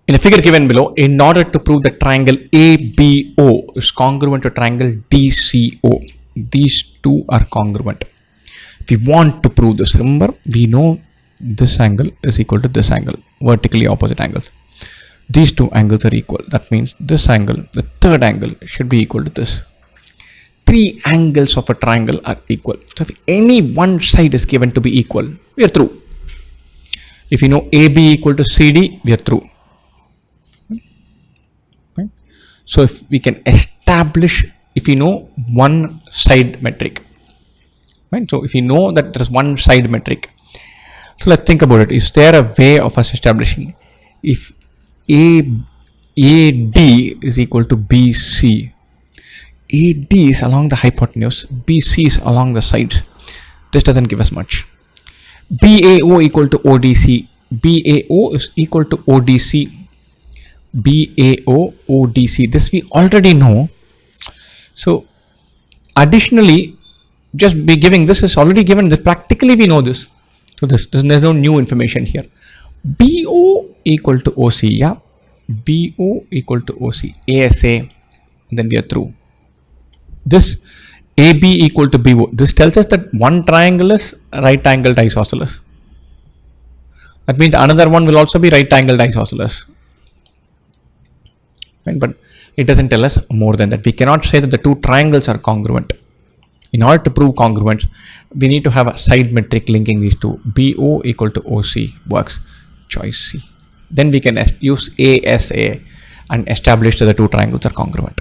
In the figure given below, in order to prove that triangle ABO is congruent to triangle DCO, these two are congruent. If we want to prove this, remember, we know this angle is equal to this angle, vertically opposite angles. These two angles are equal. That means this angle, the third angle, should be equal to this. Three angles of a triangle are equal. So if any one side is given to be equal, we are through. If you know AB equal to CD, we are through. Okay. So if we can establish, if you know one side metric, right? So if you know that there is one side metric, so let's think about it. Is there a way of us establishing if AD is equal to BC? AD is along the hypotenuse, BC is along the sides. This doesn't give us much. BAO equal to ODC. BAO is equal to ODC. BAO, ODC. This we already know. So additionally, just be giving this is already given. This practically we know this. So there's no new information here. BO equal to OC. Yeah. BO equal to OC. ASA. Then we are through. This AB equal to BO. This tells us that one triangle is right angled isosceles. That means another one will also be right angled isosceles. Right? But it doesn't tell us more than that. We cannot say that the two triangles are congruent. In order to prove congruence, we need to have a side metric linking these two. BO equal to OC works. Choice C. Then we can use ASA and establish that the two triangles are congruent.